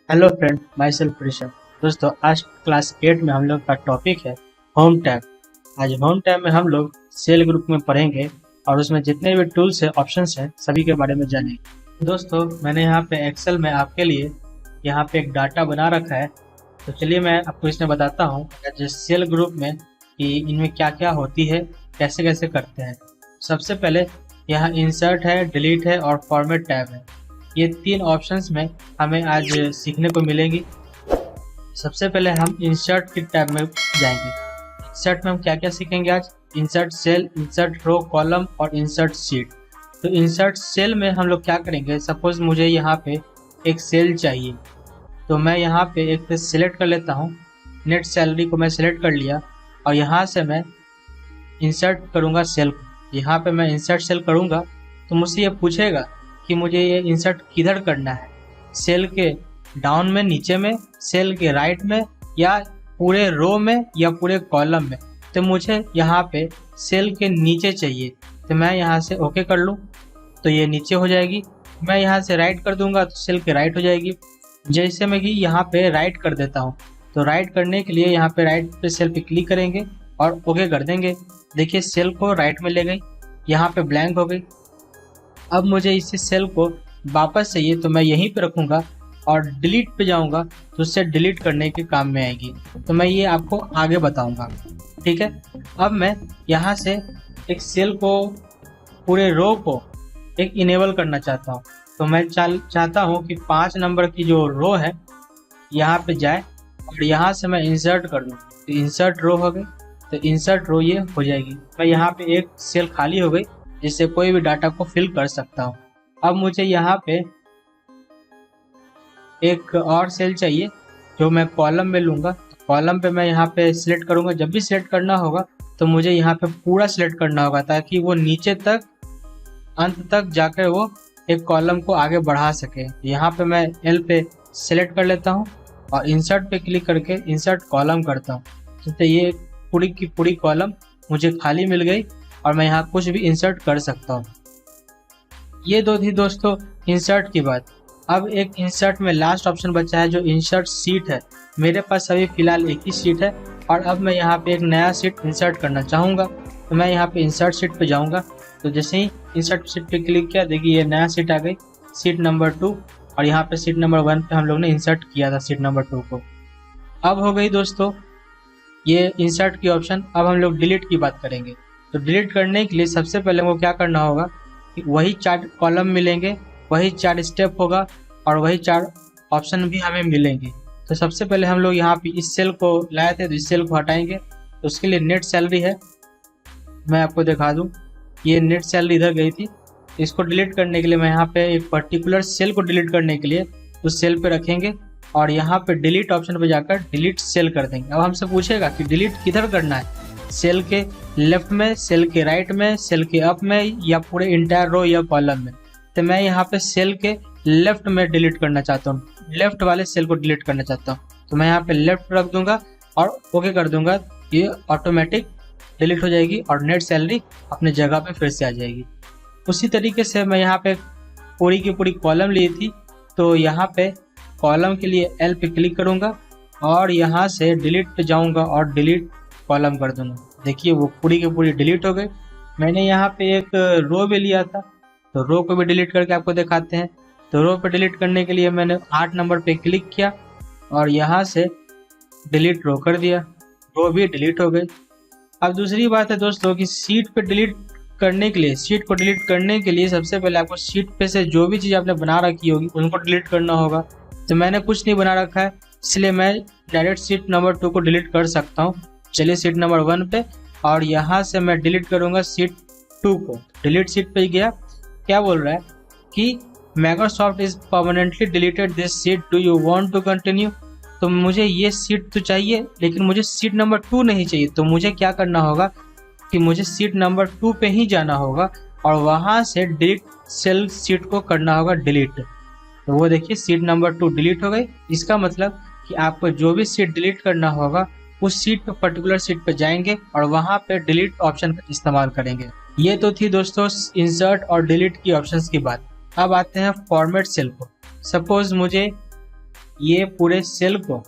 Hello friend, my self Rishabh. दोस्तों, आज class 8 में हम लोग का टॉपिक है होम टैब। आज होम टैब में हम लोग सेल ग्रुप में पढ़ेंगे और उसमें जितने भी टूल्स है, ऑप्शंस हैं, सभी के बारे में जानेंगे। दोस्तों, मैंने यहाँ पे एक्सेल में आपके लिए यहाँ पे एक डाटा बना रखा है। तो चलिए मैं आपको इसमें बताता हूँ जिस सेल ग्रुप में कि इनमें क्या क्या होती है, कैसे कैसे करते हैं। सबसे पहले यहाँ इंसर्ट है, डिलीट है और फॉर्मेट टैब है। ये तीन ऑप्शंस में हमें आज सीखने को मिलेंगी। सबसे पहले हम इंसर्ट की टैब में जाएंगे। इंसर्ट में हम क्या क्या सीखेंगे आज? Insert cell, insert row column और इंसर्ट शीट। तो इंसर्ट सेल में हम लोग क्या करेंगे, सपोज मुझे यहाँ पे एक सेल चाहिए, तो मैं यहाँ पे एक सिलेक्ट कर लेता हूँ। नेट सैलरी को मैं सिलेक्ट कर लिया और यहाँ से मैं इंसर्ट करूँगा सेल को। यहाँ पे मैं इंसर्ट सेल करूँगा तो मुझसे ये पूछेगा कि मुझे ये इंसर्ट किधर करना है, सेल के डाउन में, नीचे में, सेल के राइट में, या पूरे रो में, या पूरे कॉलम में। तो मुझे यहाँ पे सेल के नीचे चाहिए, तो मैं यहाँ से ओके कर लूँ तो ये नीचे हो जाएगी। मैं यहाँ से राइट कर दूंगा तो सेल के राइट हो जाएगी। जैसे मैं कि यहाँ पे राइट कर देता हूँ, तो राइट करने के लिए यहाँ पे राइट पे सेल पे क्लिक करेंगे और ओके कर देंगे। देखिए सेल को राइट में ले गई, यहाँ पे ब्लैंक हो गई। अब मुझे इसी सेल को वापस चाहिए तो मैं यहीं पे रखूँगा और डिलीट पे जाऊँगा तो उससे डिलीट करने के काम में आएगी। तो मैं ये आपको आगे बताऊँगा, ठीक है। अब मैं यहाँ से एक सेल को, पूरे रो को एक इनेबल करना चाहता हूँ। तो मैं चाहता हूँ कि 5 नंबर की जो रो है यहाँ पे जाए और यहाँ से मैं इंसर्ट कर दूँ। तो इंसर्ट रो हो गई, तो इंसर्ट रो ये हो जाएगी। मैं यहाँ पे एक सेल खाली हो गई जिससे कोई भी डाटा को फिल कर सकता हूँ। अब मुझे यहाँ पे एक और सेल चाहिए जो मैं कॉलम में लूँगा। कॉलम पे मैं यहाँ पे सिलेक्ट करूँगा। जब भी सिलेक्ट करना होगा तो मुझे यहाँ पे पूरा सिलेक्ट करना होगा ताकि वो नीचे तक, अंत तक जाकर वो एक कॉलम को आगे बढ़ा सके। यहाँ पे मैं एल पे सिलेक्ट कर लेता हूँ और इंसर्ट पे क्लिक करके इंसर्ट कॉलम करता हूँ। तो ये पूरी की पूरी कॉलम मुझे खाली मिल गई और मैं यहाँ कुछ भी इंसर्ट कर सकता हूँ। ये दो थी दोस्तों इंसर्ट की बात। अब एक इंसर्ट में लास्ट ऑप्शन बचा है जो इंसर्ट शीट है। मेरे पास अभी फिलहाल एक ही शीट है और अब मैं यहाँ पे एक नया शीट इंसर्ट करना चाहूँगा। तो मैं यहाँ पे इंसर्ट शीट पे जाऊँगा। तो जैसे ही इंसर्ट शीट पे क्लिक किया, देखिए ये नया शीट आ गई, शीट नंबर 2। और यहाँ पे शीट नंबर 1 पे हम लोग ने इंसर्ट किया था शीट नंबर 2 को। अब हो गई दोस्तों ये इंसर्ट की ऑप्शन। अब हम लोग डिलीट की बात करेंगे। तो डिलीट करने के लिए सबसे पहले हमको क्या करना होगा कि वही 4 कॉलम मिलेंगे, वही 4 स्टेप होगा और वही 4 ऑप्शन भी हमें मिलेंगे। तो सबसे पहले हम लोग यहाँ पे इस सेल को लाए थे, तो इस सेल को हटाएंगे। तो उसके लिए नेट सैलरी है, मैं आपको दिखा दूँ। ये नेट सैलरी इधर गई थी। इसको डिलीट करने के लिए मैं यहाँ पे एक पर्टिकुलर सेल को डिलीट करने के लिए उस सेल पे रखेंगे और यहाँ पे डिलीट ऑप्शन पे जाकर डिलीट सेल कर देंगे। अब हमसे पूछेगा कि डिलीट किधर करना है, सेल के लेफ्ट में, सेल के राइट में, सेल के अप में, या पूरे इंटायर रो या कॉलम में। तो मैं यहाँ पे सेल के लेफ्ट में डिलीट करना चाहता हूँ, लेफ्ट वाले सेल को डिलीट करना चाहता हूँ। तो मैं यहाँ पे लेफ्ट रख दूंगा और ओके कर दूंगा। ये ऑटोमेटिक डिलीट हो जाएगी और नेट सैलरी अपने जगह पे फिर से आ जाएगी। उसी तरीके से मैं यहाँ पे पूरी की पूरी कॉलम ली थी, तो यहाँ पे कॉलम के लिए एल पे क्लिक करूँगा और यहाँ से डिलीट पे जाऊँगा और डिलीट कॉलम कर दूँगा। देखिए वो पूरी की पूरी डिलीट हो गई। मैंने यहाँ पे एक रो भी लिया था, तो रो को भी डिलीट करके आपको दिखाते हैं। तो रो पे डिलीट करने के लिए मैंने 8 नंबर पे क्लिक किया और यहाँ से डिलीट रो कर दिया, रो भी डिलीट हो गई। अब दूसरी बात है दोस्तों कि शीट पे डिलीट करने के लिए, शीट को डिलीट करने के लिए सबसे पहले आपको शीट पे से जो भी चीज़ आपने बना रखी होगी उनको डिलीट करना होगा। तो मैंने कुछ नहीं बना रखा है, इसलिए मैं डायरेक्ट शीट नंबर 2 को डिलीट कर सकता हूँ। चलिए शीट नंबर 1 पे और यहाँ से मैं डिलीट करूँगा शीट 2 को। डिलीट शीट पे गया, क्या बोल रहा है कि Microsoft is permanently deleted this sheet, do you want to continue. तो मुझे ये सीट तो चाहिए लेकिन मुझे सीट नंबर 2 नहीं चाहिए। तो मुझे क्या करना होगा कि मुझे सीट नंबर 2 पे ही जाना होगा और वहाँ से डिलीट सेल सीट को करना होगा डिलीट। तो वो देखिए सीट नंबर 2 डिलीट हो गई। इसका मतलब कि आपको जो भी सीट डिलीट करना होगा उस सीट पे, पर्टिकुलर सीट पे जाएंगे और वहाँ पे डिलीट ऑप्शन का इस्तेमाल करेंगे। ये तो थी दोस्तों इंसर्ट और डिलीट की ऑप्शंस की बात। अब आते हैं फॉर्मेट सेल को। सपोज मुझे ये पूरे सेल को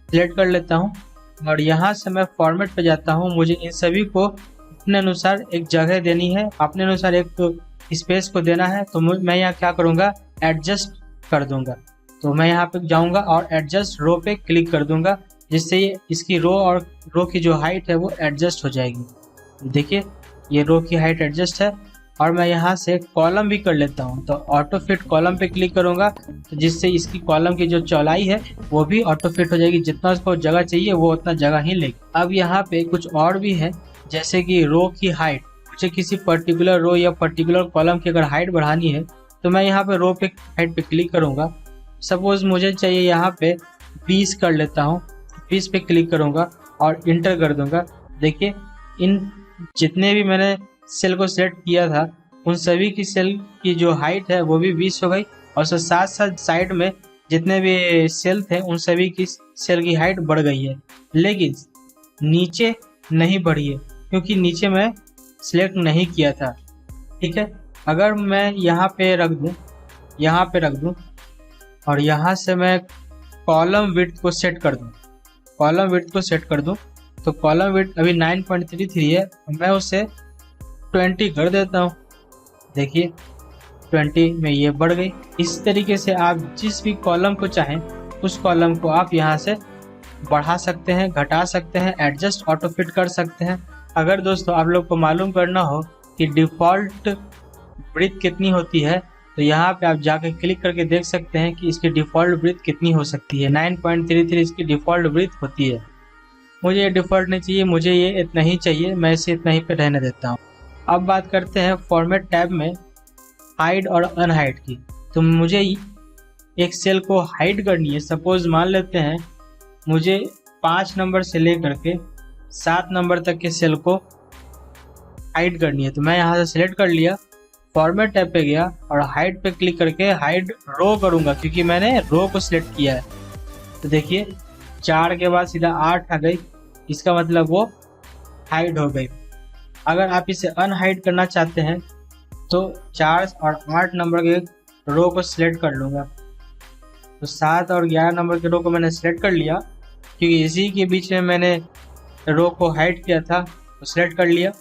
सिलेक्ट कर लेता हूँ और यहाँ से मैं फॉर्मेट पे जाता हूँ। मुझे इन सभी को अपने अनुसार एक जगह देनी है, अपने अनुसार एक स्पेस को देना है। तो मैं यहाँ क्या करूँगा, एडजस्ट कर दूंगा। तो मैं यहाँ पे जाऊँगा और एडजस्ट रो पे क्लिक कर दूंगा, जिससे ये इसकी रो और रो की जो हाइट है वो एडजस्ट हो जाएगी। देखिए ये रो की हाइट एडजस्ट है। और मैं यहाँ से कॉलम भी कर लेता हूँ। तो ऑटो फिट कॉलम पे क्लिक करूँगा, तो जिससे इसकी कॉलम की जो चौड़ाई है वो भी ऑटो फिट हो जाएगी। जितना उसको जगह चाहिए वो उतना जगह ही लेगी। अब यहाँ पे कुछ और भी है, जैसे कि रो की हाइट। मुझे किसी पर्टिकुलर रो या पर्टिकुलर कॉलम की अगर हाइट बढ़ानी है तो मैं यहाँ पे रो पे हाइट पे क्लिक करूँगा। सपोज मुझे चाहिए यहाँ पे 20 कर लेता हूँ, 20 पे क्लिक करूँगा और इंटर कर दूँगा। देखिए इन जितने भी मैंने सेल को सेलेक्ट किया था उन सभी की सेल की जो हाइट है वो भी 20 हो गई, और साथ साथ साइड में जितने भी सेल थे उन सभी की सेल की हाइट बढ़ गई है। लेकिन नीचे नहीं बढ़ी है, क्योंकि नीचे मैं सिलेक्ट नहीं किया था। ठीक है, अगर मैं यहाँ पे रख दूँ और यहाँ से मैं कॉलम विड्थ को सेट कर दूँ, तो कॉलम विड्थ अभी 9.33 है, मैं उसे 20 कर देता हूँ। देखिए 20 में ये बढ़ गई। इस तरीके से आप जिस भी कॉलम को चाहें उस कॉलम को आप यहाँ से बढ़ा सकते हैं, घटा सकते हैं, एडजस्ट ऑटो फिट कर सकते हैं। अगर दोस्तों आप लोग को मालूम करना हो कि डिफ़ॉल्ट ब्रीथ कितनी होती है, तो यहाँ पे आप जाकर क्लिक करके देख सकते हैं कि इसकी डिफ़ॉल्ट ब्रीथ कितनी हो सकती है। 9.33 इसकी डिफ़ॉल्ट ब्रीथ होती है। मुझे ये डिफ़ॉल्ट नहीं चाहिए, मुझे ये इतना ही चाहिए, मैं इसे इतना ही पे रहने देता हूँ। अब बात करते हैं फॉर्मेट टैब में हाइड और अनहाइड की। तो मुझे एक सेल को हाइड करनी है। सपोज मान लेते हैं मुझे 5 नंबर से लेकर के 7 नंबर तक के सेल को हाइड करनी है। तो मैं यहाँ से सिलेक्ट कर लिया, फॉर्मेट टैब पे गया और हाइड पे क्लिक करके हाइड रो करूँगा, क्योंकि मैंने रो को सिलेक्ट किया है। तो देखिए 4 के बाद सीधा 8 आ गई, इसका मतलब वो हाइड हो गई। अगर आप इसे अनहाइड करना चाहते हैं तो 4 और 8 नंबर के रो को सिलेक्ट कर लूँगा। तो 7 और 11 नंबर के रो को मैंने सिलेक्ट कर लिया, क्योंकि इसी के बीच में मैंने रो को हाइड किया था, तो सिलेक्ट कर लिया।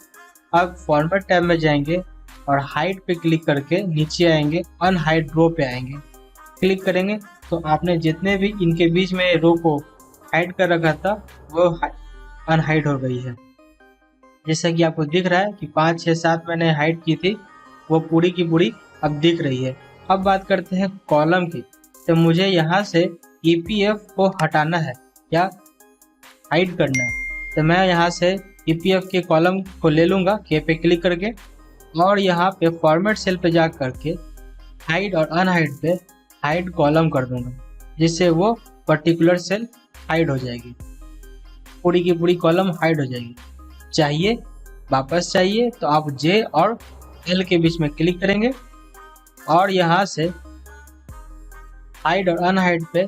अब फॉर्मेट टैब में जाएंगे और हाइड पे क्लिक करके नीचे आएंगे, अनहाइड रो पे आएंगे, क्लिक करेंगे तो आपने जितने भी इनके बीच में रो को हाइड कर रखा था वो अनहाइड हो गई है। जैसा कि आपको दिख रहा है कि 5, 6, 7 मैंने हाइड की थी, वो पूरी की पूरी अब दिख रही है। अब बात करते हैं कॉलम की। तो मुझे यहाँ से EPF को हटाना है या हाइड करना है। तो मैं यहाँ से EPF के कॉलम को ले लूँगा, के पे क्लिक करके, और यहाँ पे फॉर्मेट सेल पे जा करके हाइड और अनहाइड पे हाइड कॉलम कर दूँगा, जिससे वो पर्टिकुलर सेल हाइड हो जाएगी, पूरी की पूरी कॉलम हाइड हो जाएगी। चाहिए वापस चाहिए तो आप J और L के बीच में क्लिक करेंगे और यहाँ से हाइड और अनहाइड पे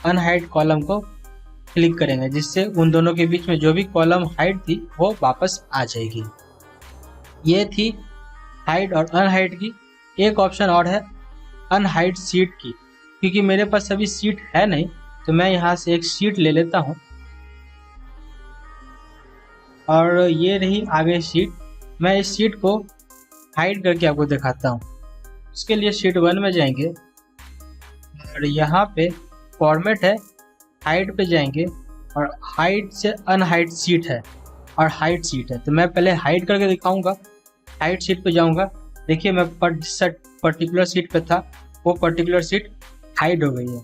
अनहाइड कॉलम को क्लिक करेंगे, जिससे उन दोनों के बीच में जो भी कॉलम हाइड थी वो वापस आ जाएगी। ये थी हाइड और अनहाइड की। एक ऑप्शन और है अनहाइड सीट की, क्योंकि मेरे पास अभी सीट है नहीं, तो मैं यहाँ से एक सीट ले लेता हूँ और ये रही आगे सीट। मैं इस सीट को हाइड करके आपको दिखाता हूँ। उसके लिए शीट 1 में जाएंगे और यहाँ पे फॉर्मेट है, हाइड पे जाएंगे और हाइड से अनहाइड सीट है और हाइड सीट है। तो मैं पहले हाइड करके दिखाऊंगा। हाइड सीट पे जाऊंगा, देखिए मैं पर्टिकुलर सीट पे था, वो पर्टिकुलर सीट हाइड हो गई है।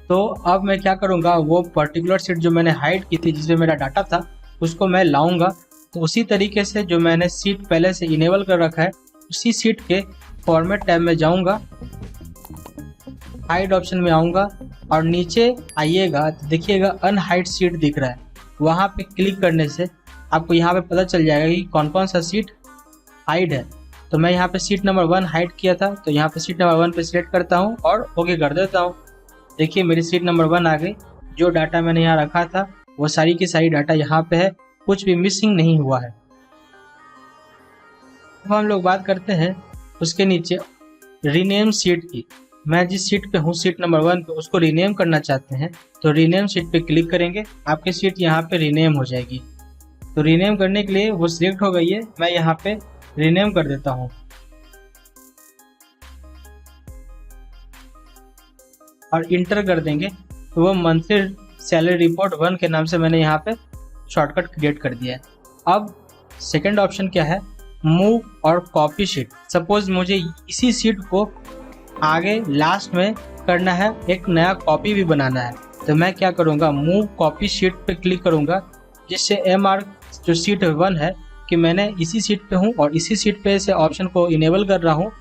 तो अब मैं क्या करूँगा, वो पर्टिकुलर सीट जो मैंने हाइड की थी जिसमें मेरा डाटा था उसको मैं लाऊंगा। तो उसी तरीके से जो मैंने सीट पहले से इनेबल कर रखा है उसी सीट के फॉर्मेट टैब में जाऊंगा, हाइड ऑप्शन में आऊंगा और नीचे आइएगा तो देखिएगा अनहाइड सीट दिख रहा है। वहां पे क्लिक करने से आपको यहाँ पे पता चल जाएगा कि कौन कौन सा सीट हाइड है। तो मैं यहाँ पे सीट नंबर 1 हाइड किया था, तो यहाँ पे सीट नंबर 1 पे सिलेक्ट करता हूँ और ओके कर देता हूँ। देखिए मेरी सीट नंबर 1 आ गई। जो डाटा मैंने यहाँ रखा था वो सारी की सारी डाटा यहाँ पे है, कुछ भी मिसिंग नहीं हुआ है। अब हम लोग बात करते हैं उसके नीचे रीनेम सीट की। मैं जिस सीट पे हूँ सीट नंबर 1 पे उसको रीनेम करना चाहते हैं तो रीनेम सीट पे क्लिक करेंगे, आपकी सीट यहाँ पे रीनेम हो जाएगी। तो रीनेम करने के लिए वो सिलेक्ट हो गई है, मैं यहाँ पे रीनेम कर देता हूँ और इंटर कर देंगे तो वो मंथली सैलरी रिपोर्ट 1 के नाम से मैंने यहाँ पे शॉर्टकट क्रिएट कर दिया है। अब सेकंड ऑप्शन क्या है, मूव और कॉपी शीट। सपोज मुझे इसी सीट को आगे लास्ट में करना है, एक नया कॉपी भी बनाना है, तो मैं क्या करूँगा, मूव कॉपी शीट पे क्लिक करूँगा, जिससे MR जो सीट 1 है कि मैंने इसी सीट पे हूँ और इसी सीट पे से ऑप्शन को इनेबल कर रहा हूँ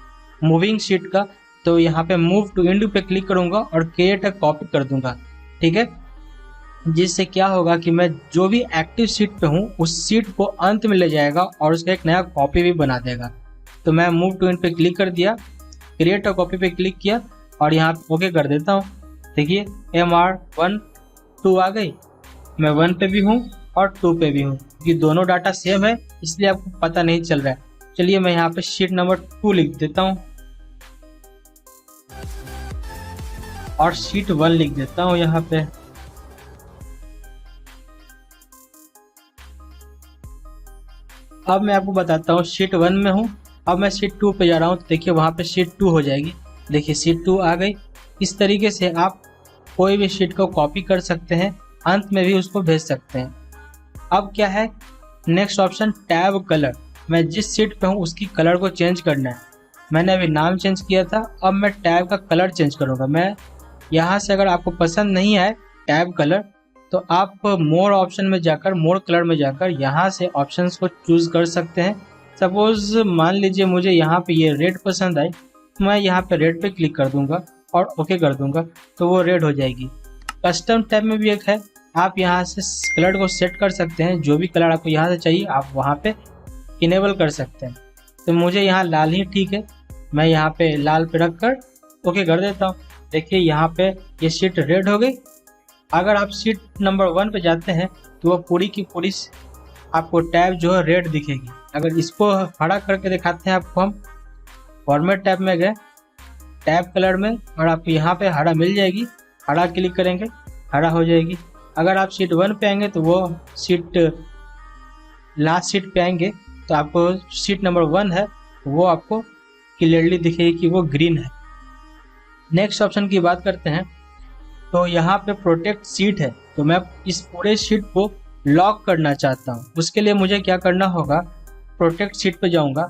मूविंग सीट का, तो यहाँ पे मूव टू इंड पे क्लिक करूँगा और क्रिएट अ कॉपी कर दूंगा। ठीक है, जिससे क्या होगा कि मैं जो भी एक्टिव सीट पे हूँ उस सीट को अंत में ले जाएगा और उसका एक नया कॉपी भी बना देगा। तो मैं मूव टू इंड पे क्लिक कर दिया, क्रिएट अ कॉपी पे क्लिक किया और यहाँ ओके कर देता हूँ। देखिए MR 1 2 आ गई, मैं 1 पे भी हूँ और 2 पे भी हूँ, क्योंकि दोनों डाटा सेम है इसलिए आपको पता नहीं चल रहा है। चलिए मैं यहाँ पे शीट नंबर 2 लिख देता हूँ और शीट 1 लिख देता हूँ यहाँ पे। अब मैं आपको बताता हूँ शीट 1 में हूँ, अब मैं शीट 2 पे जा रहा हूँ, तो देखिए वहाँ पे शीट 2 हो जाएगी। देखिए शीट 2 आ गई। इस तरीके से आप कोई भी शीट को कॉपी कर सकते हैं, अंत में भी उसको भेज सकते हैं। अब क्या है नेक्स्ट ऑप्शन, टैब कलर। मैं जिस सीट पे हूँ उसकी कलर को चेंज करना है। मैंने अभी नाम चेंज किया था, अब मैं टैब का कलर चेंज करूँगा। मैं यहाँ से अगर आपको पसंद नहीं है टैब कलर तो आप मोर ऑप्शन में जाकर, मोर कलर में जाकर यहाँ से ऑप्शंस को चूज कर सकते हैं। सपोज मान लीजिए मुझे यहाँ पे ये रेड पसंद आई, तो मैं यहाँ पे रेड पे क्लिक कर दूंगा और ओके कर दूंगा, तो वो रेड हो जाएगी। कस्टम टैब में भी एक है, आप यहाँ से कलर को सेट कर सकते हैं, जो भी कलर आपको यहाँ से चाहिए आप वहाँ पे इनेबल कर सकते हैं। तो मुझे यहाँ लाल ही ठीक है, मैं यहाँ पे लाल पे रख कर ओके कर देता हूँ। देखिए यहाँ पे ये शीट रेड हो गई। अगर आप शीट नंबर 1 पे जाते हैं तो वो पूरी की पूरी आपको टैब जो है रेड दिखेगी। अगर इसको हरा करके दिखाते हैं आपको, हम फॉर्मेट टैब में गए, टैब कलर में, और आपको यहाँ पे हरा मिल जाएगी, हरा क्लिक करेंगे हरा हो जाएगी। अगर आप शीट 1 पे आएंगे तो वो शीट लास्ट शीट पे आएंगे तो आपको शीट नंबर 1 है वो आपको क्लियरली दिखेगी कि वो ग्रीन है। नेक्स्ट ऑप्शन की बात करते हैं तो यहाँ पे प्रोटेक्ट सीट है, तो मैं इस पूरे शीट को लॉक करना चाहता हूँ। उसके लिए मुझे क्या करना होगा, प्रोटेक्ट सीट पे जाऊँगा।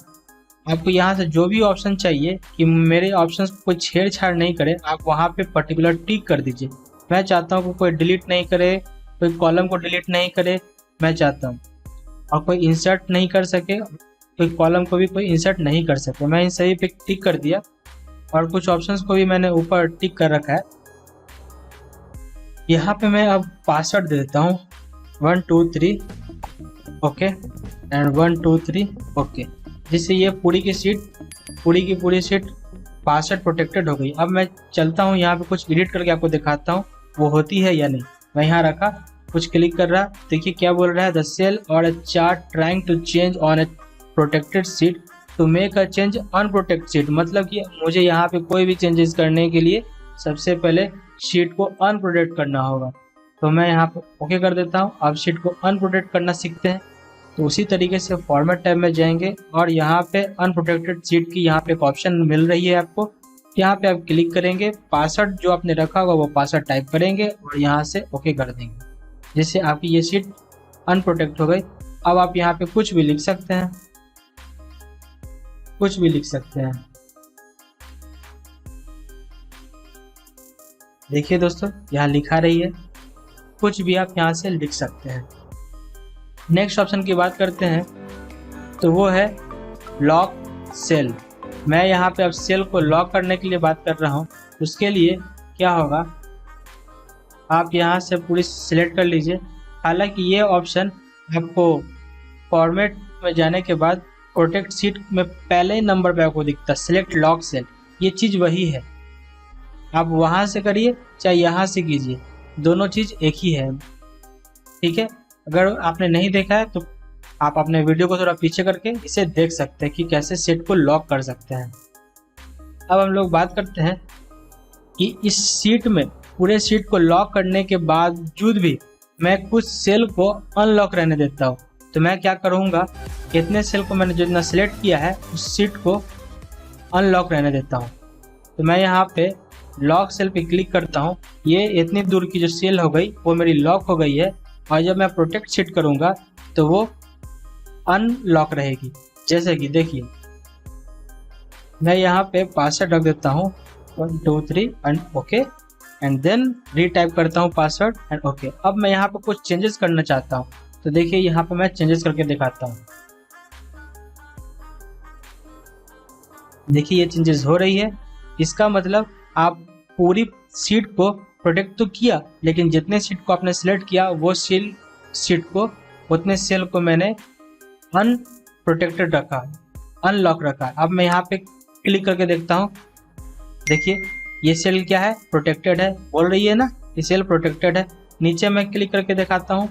आपको यहाँ से जो भी ऑप्शन चाहिए कि मेरे ऑप्शंस को कोई छेड़छाड़ नहीं करे, आप वहाँ पे पर्टिकुलर टिक कर दीजिए। मैं चाहता हूँ कि कोई डिलीट नहीं करे, कोई कॉलम को डिलीट नहीं करे, मैं चाहता हूँ, और कोई इंसर्ट नहीं कर सके, कोई कॉलम को भी कोई इंसर्ट नहीं कर सके। मैं इन सभी पे टिक कर दिया और कुछ ऑप्शंस को भी मैंने ऊपर टिक कर रखा है। यहाँ पे मैं अब पासवर्ड दे देता हूँ 1 2 3 ओके एंड 1 2 3 ओके, जिससे ये पूरी की पूरी सीट पासवर्ड प्रोटेक्टेड हो गई। अब मैं चलता हूँ यहाँ पे कुछ एडिट करके आपको दिखाता हूँ वो होती है या नहीं। मैं यहाँ रखा, कुछ क्लिक कर रहा, देखिए क्या बोल रहा है, द सेल और a chart trying to change on a protected sheet to make a change unprotected sheet. मतलब कि मुझे यहाँ पे कोई भी चेंजेस करने के लिए सबसे पहले शीट को अनप्रोटेक्ट करना होगा। तो मैं यहाँ पे ओके कर देता हूँ। अब शीट को अनप्रोटेक्ट करना सीखते हैं, तो उसी तरीके से फॉर्मेट टैब में जाएंगे और यहाँ पे अनप्रोटेक्टेड सीट की यहाँ पे एक ऑप्शन मिल रही है आपको, यहाँ पे आप क्लिक करेंगे, पासवर्ड जो आपने रखा होगा वो पासवर्ड टाइप करेंगे और यहाँ से ओके कर देंगे, जिससे आपकी ये सीट अनप्रोटेक्ट हो गई। अब आप यहाँ पे कुछ भी लिख सकते हैं, कुछ भी लिख सकते हैं। देखिए दोस्तों यहाँ लिखा रही है, कुछ भी आप यहाँ से लिख सकते हैं। नेक्स्ट ऑप्शन की बात करते हैं तो वो है लॉक सेल। मैं यहाँ पे अब सेल को लॉक करने के लिए बात कर रहा हूँ। उसके लिए क्या होगा, आप यहाँ से पूरी सिलेक्ट कर लीजिए। हालांकि ये ऑप्शन आपको फॉर्मेट में जाने के बाद प्रोटेक्ट सीट में पहले ही नंबर पे आपको दिखता है सिलेक्ट लॉक सेल, ये चीज़ वही है। आप वहाँ से करिए चाहे यहाँ से कीजिए, दोनों चीज़ एक ही है। ठीक है, अगर आपने नहीं देखा है तो आप अपने वीडियो को थोड़ा पीछे करके इसे देख सकते हैं कि कैसे सेट को लॉक कर सकते हैं। अब हम लोग बात करते हैं कि इस शीट में पूरे शीट को लॉक करने के बावजूद भी मैं कुछ सेल को अनलॉक रहने देता हूँ। तो मैं क्या करूँगा, इतने सेल को मैंने जितना सिलेक्ट किया है उस शीट को अनलॉक रहने देता हूँ। तो मैं यहाँ पे लॉक सेल पे क्लिक करता हूँ। ये इतनी दूर की जो सेल हो गई वो मेरी लॉक हो गई है, और जब मैं प्रोटेक्ट शीट करूँगा तो वो अनलॉक रहेगी। जैसे कि देखिए मैं यहाँ पे पासवर्ड रख देता हूँ 1 2 3 and okay, and then retype करता हूँ पासवर्ड एंड ओके। अब मैं यहाँ पे कुछ चेंजेस करना चाहता हूँ, तो देखिए यहाँ पे मैं चेंजेस करके दिखाता हूँ। देखिए ये चेंजेस हो रही है। इसका मतलब आप पूरी शीट को प्रोटेक्ट तो किया, लेकिन जितने शीट को आपने सिलेक्ट किया वो शीट को उतने सेल को मैंने अनप्रोटेक्टेड रखा, अनलॉक रखा। अब मैं यहाँ पे क्लिक करके देखता हूँ। देखिए ये सेल क्या है, प्रोटेक्टेड है, बोल रही है ना ये सेल प्रोटेक्टेड है। नीचे मैं क्लिक करके दिखाता हूँ,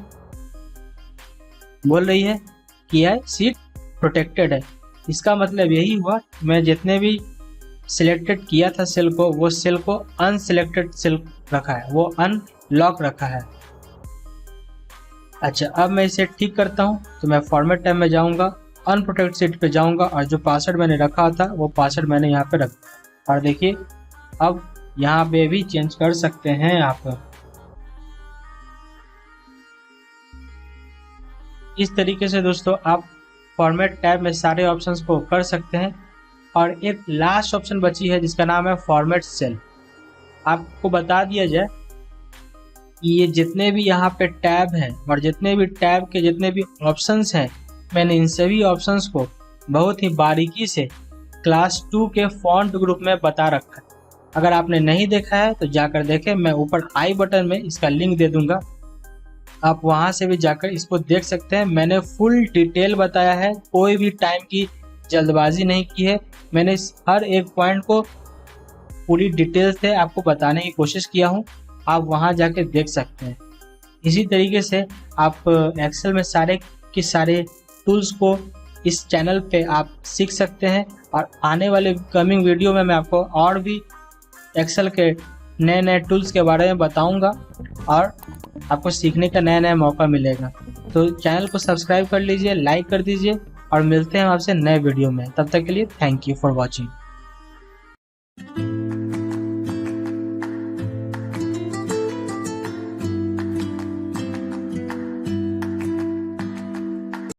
बोल रही है कि यह शीट प्रोटेक्टेड है। इसका मतलब यही हुआ मैं जितने भी सिलेक्टेड किया था सेल को, वो सेल को अनसिलेक्टेड सेल रखा है, वो अनलॉक रखा है। अच्छा अब मैं इसे ठीक करता हूँ। तो मैं फॉर्मेट टैब में जाऊँगा, अनप्रोटेक्टेड शीट पे जाऊँगा, और जो पासवर्ड मैंने रखा था वो पासवर्ड मैंने यहाँ पे रखा। और देखिए अब यहाँ पे भी चेंज कर सकते हैं आप। इस तरीके से दोस्तों आप फॉर्मेट टैब में सारे ऑप्शंस को कर सकते हैं। और एक लास्ट ऑप्शन बची है जिसका नाम है फॉर्मेट सेल। आपको बता दिया जाए कि ये जितने भी यहाँ पे टैब हैं और जितने भी टैब के जितने भी ऑप्शंस हैं, मैंने इन सभी ऑप्शंस को बहुत ही बारीकी से क्लास 2 के फॉन्ट ग्रुप में बता रखा है। अगर आपने नहीं देखा है तो जाकर देखें, मैं ऊपर आई बटन में इसका लिंक दे दूंगा, आप वहां से भी जाकर इसको देख सकते हैं। मैंने फुल डिटेल बताया है, कोई भी टाइम की जल्दबाजी नहीं की है। मैंने हर एक पॉइंट को पूरी डिटेल से आपको बताने की कोशिश किया हूँ, आप वहां जाके देख सकते हैं। इसी तरीके से आप एक्सेल में सारे के सारे टूल्स को इस चैनल पे आप सीख सकते हैं। और आने वाले कमिंग वीडियो में मैं आपको और भी एक्सेल के नए नए टूल्स के बारे में बताऊंगा और आपको सीखने का नया नया मौका मिलेगा। तो चैनल को सब्सक्राइब कर लीजिए, लाइक कर दीजिए, और मिलते हैं आपसे नए वीडियो में। तब तक के लिए थैंक यू फॉर वॉचिंग।